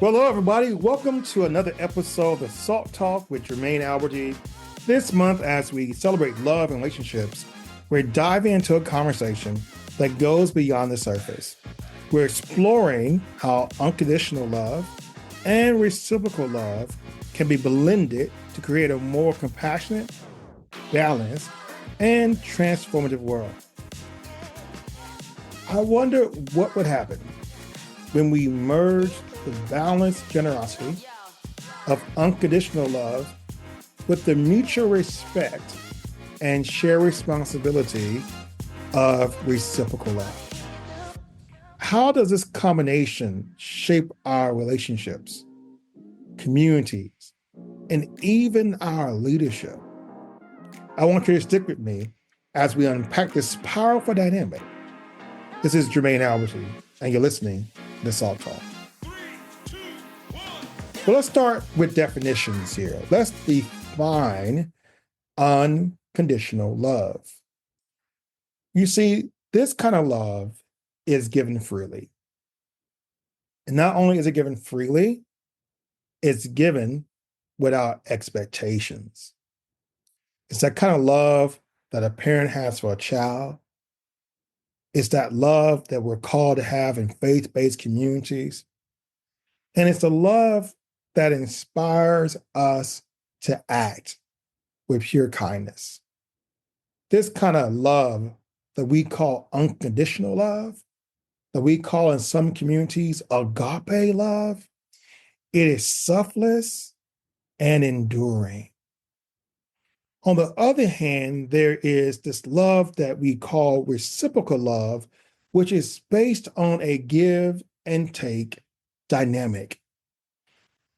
Well, hello, everybody. Welcome to another episode of Salt Talk with Jermine Alberty. This month, as we celebrate love and relationships, we're diving into a conversation that goes beyond the surface. We're exploring how unconditional love and reciprocal love can be blended to create a more compassionate, balanced, and transformative world. I wonder what would happen when we merge the balanced generosity of unconditional love with the mutual respect and shared responsibility of reciprocal love. How does this combination shape our relationships, communities, and even our leadership? I want you to stick with me as we unpack this powerful dynamic. This is Jermine Alberty, and you're listening to Salt Talk. Well, let's start with definitions here. Let's define unconditional love. You see, this kind of love is given freely. And not only is it given freely, it's given without expectations. It's that kind of love that a parent has for a child. It's that love that we're called to have in faith-based communities. And it's the love that inspires us to act with pure kindness. This kind of love that we call unconditional love, that we call in some communities agape love, it is selfless and enduring. On the other hand, there is this love that we call reciprocal love, which is based on a give and take dynamic.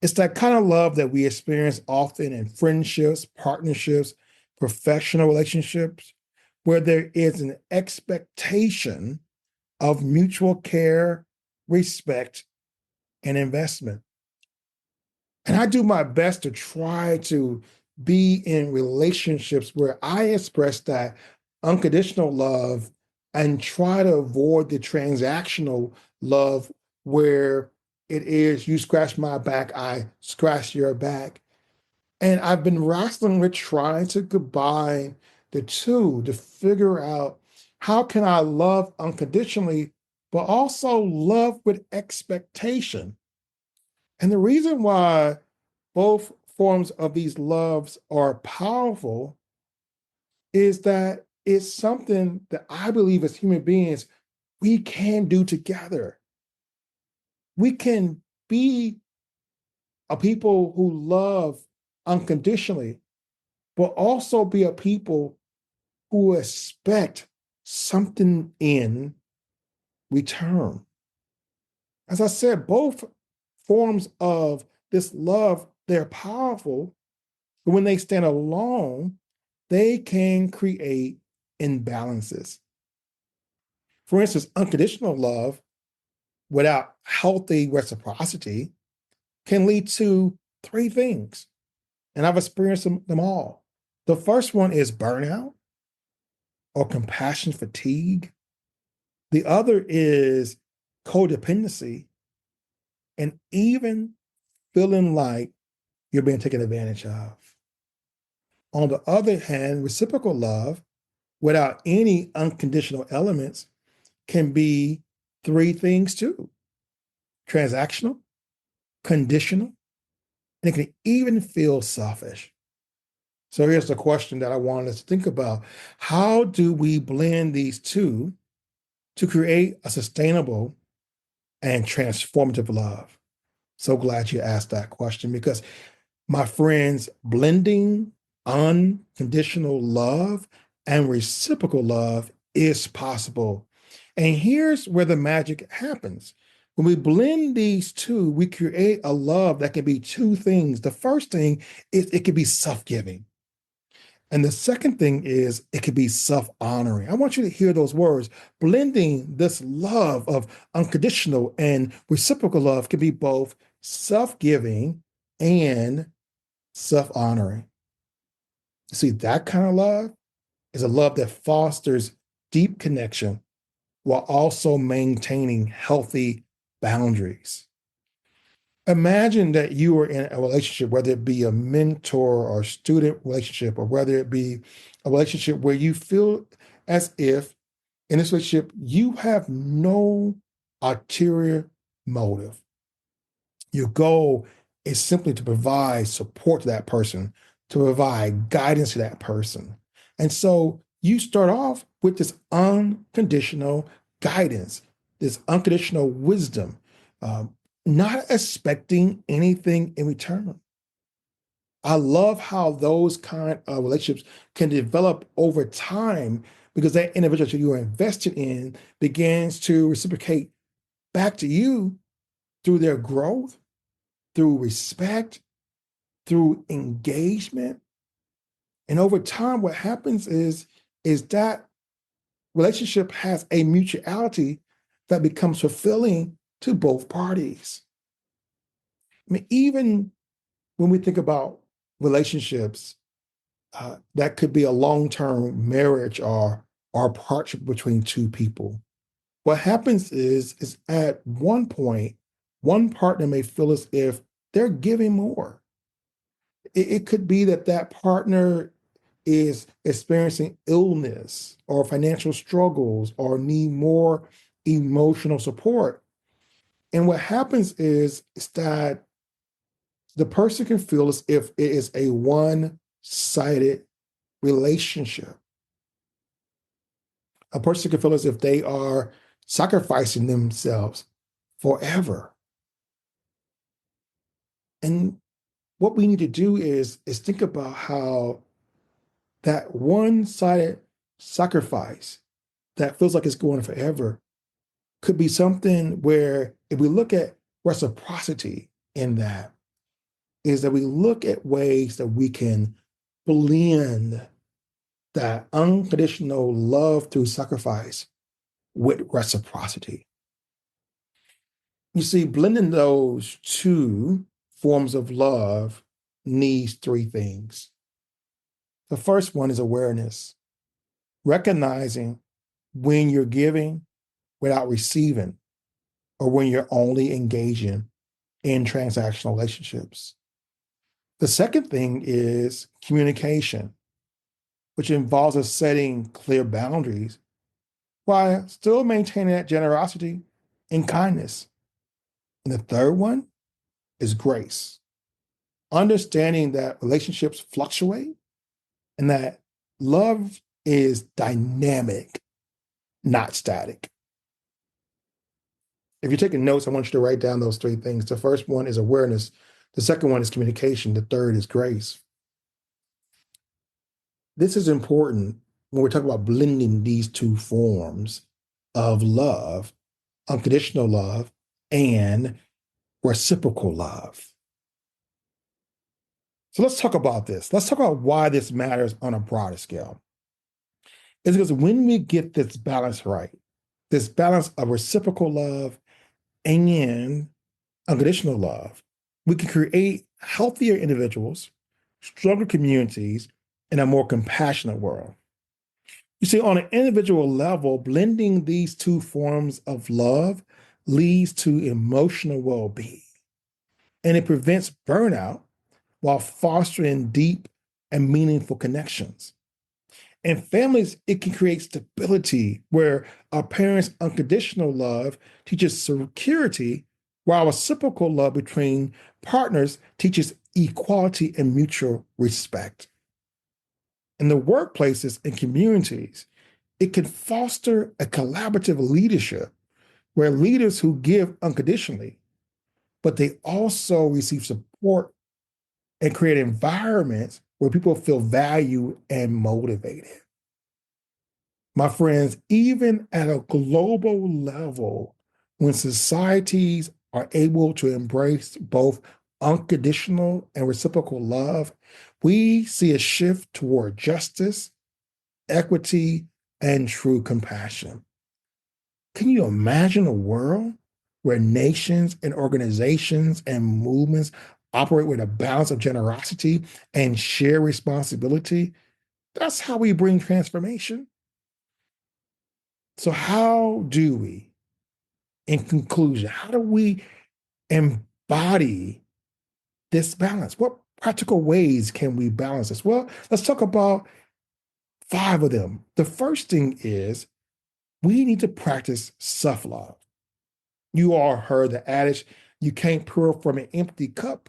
It's that kind of love that we experience often in friendships, partnerships, professional relationships, where there is an expectation of mutual care, respect, and investment. And I do my best to try to be in relationships where I express that unconditional love and try to avoid the transactional love where it is you scratch my back, I scratch your back. And I've been wrestling with trying to combine the two to figure out how can I love unconditionally, but also love with expectation. And the reason why both forms of these loves are powerful is that it's something that I believe as human beings we can do together. We can be a people who love unconditionally, but also be a people who expect something in return. As I said, both forms of this love, they're powerful, but when they stand alone, they can create imbalances. For instance, unconditional love without healthy reciprocity can lead to three things. And I've experienced them all. The first one is burnout or compassion fatigue. The other is codependency and even feeling like you're being taken advantage of. On the other hand, reciprocal love without any unconditional elements can be three things too: transactional, conditional, and it can even feel selfish. So here's the question that I wanted us to think about. How do we blend these two to create a sustainable and transformative love? So glad you asked that question because, my friends, blending unconditional love and reciprocal love is possible. And here's where the magic happens. When we blend these two, we create a love that can be two things. The first thing is it can be self-giving. And the second thing is it could be self-honoring. I want you to hear those words. Blending this love of unconditional and reciprocal love can be both self-giving and self-honoring. See, that kind of love is a love that fosters deep connection while also maintaining healthy boundaries. Imagine that you are in a relationship, whether it be a mentor or student relationship, or whether it be a relationship where you feel as if in this relationship you have no ulterior motive. Your goal is simply to provide support to that person, to provide guidance to that person. And so you start off with this unconditional guidance, this unconditional wisdom, um, not expecting anything in return. I love how those kind of relationships can develop over time because that individual that you are invested in begins to reciprocate back to you through their growth, through respect, through engagement. And over time, what happens is that relationship has a mutuality that becomes fulfilling to both parties. I mean, even when we think about relationships, that could be a long-term marriage or partnership between two people. What happens is at one point, one partner may feel as if they're giving more. It could be that that partner is experiencing illness or financial struggles or need more emotional support. And what happens is that the person can feel as if it is a one-sided relationship. A person can feel as if they are sacrificing themselves forever. And what we need to do is think about how that one-sided sacrifice that feels like it's going forever could be something where if we look at reciprocity in that, is that we look at ways that we can blend that unconditional love through sacrifice with reciprocity. You see, blending those two forms of love needs three things. The first one is awareness, recognizing when you're giving without receiving, or when you're only engaging in transactional relationships. The second thing is communication, which involves us setting clear boundaries while still maintaining that generosity and kindness. And the third one is grace, understanding that relationships fluctuate and that love is dynamic, not static. If you're taking notes, I want you to write down those three things. The first one is awareness. The second one is communication. The third is grace. This is important when we're talking about blending these two forms of love, unconditional love and reciprocal love. So let's talk about this. Let's talk about why this matters on a broader scale. It's because when we get this balance right, this balance of reciprocal love and unconditional love, we can create healthier individuals, stronger communities, and a more compassionate world. You see, on an individual level, blending these two forms of love leads to emotional well being, and it prevents burnout while fostering deep and meaningful connections. In families, it can create stability where our parents' unconditional love teaches security, while reciprocal love between partners teaches equality and mutual respect. In the workplaces and communities, it can foster a collaborative leadership where leaders who give unconditionally, but they also receive support and create environments where people feel valued and motivated. My friends, even at a global level, when societies are able to embrace both unconditional and reciprocal love, we see a shift toward justice, equity, and true compassion. Can you imagine a world where nations and organizations and movements operate with a balance of generosity and share responsibility? That's how we bring transformation. So, how do we, in conclusion, how do we embody embody this balance? What practical ways can we balance this? Well, let's talk about 5 of them. The first thing is we need to practice self-love. You all heard the adage, you can't pour from an empty cup.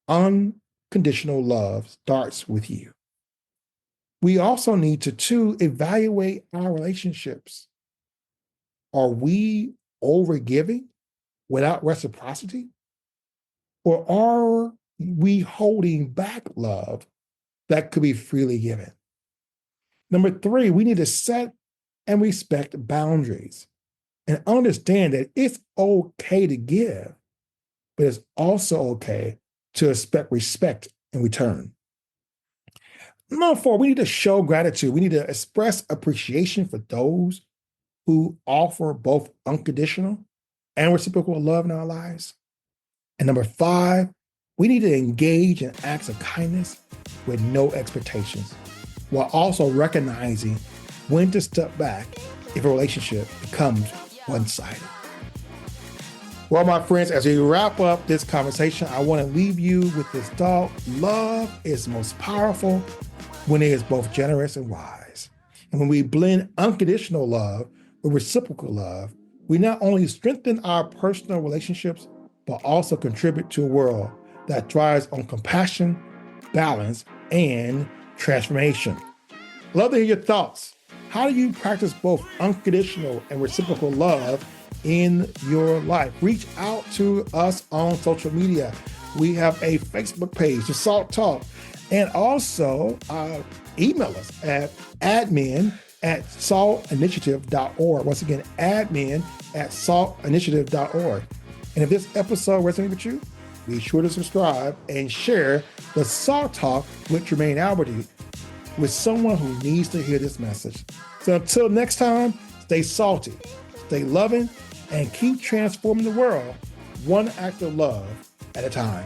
Unconditional love starts with you. We also need to, 2, evaluate our relationships. Are we overgiving without reciprocity? Or are we holding back love that could be freely given? Number 3, we need to set and respect boundaries and understand that it's okay to give, but it's also okay to expect respect in return. Number 4, we need to show gratitude. We need to express appreciation for those who offer both unconditional and reciprocal love in our lives. And number 5, we need to engage in acts of kindness with no expectations, while also recognizing when to step back if a relationship becomes one-sided. Well, my friends, as we wrap up this conversation, I want to leave you with this thought. Love is most powerful when it is both generous and wise. And when we blend unconditional love with reciprocal love, we not only strengthen our personal relationships, but also contribute to a world that thrives on compassion, balance, and transformation. Love to hear your thoughts. How do you practice both unconditional and reciprocal love in your life? Reach out to us on social media. We have a Facebook page, The Salt Talk, and also email us at admin@saltinitiative.org. Once again, admin@saltinitiative.org. And if this episode resonated with you, be sure to subscribe and share the Salt Talk with Jermine Alberty with someone who needs to hear this message. So until next time, stay salty, stay loving, and keep transforming the world one act of love at a time.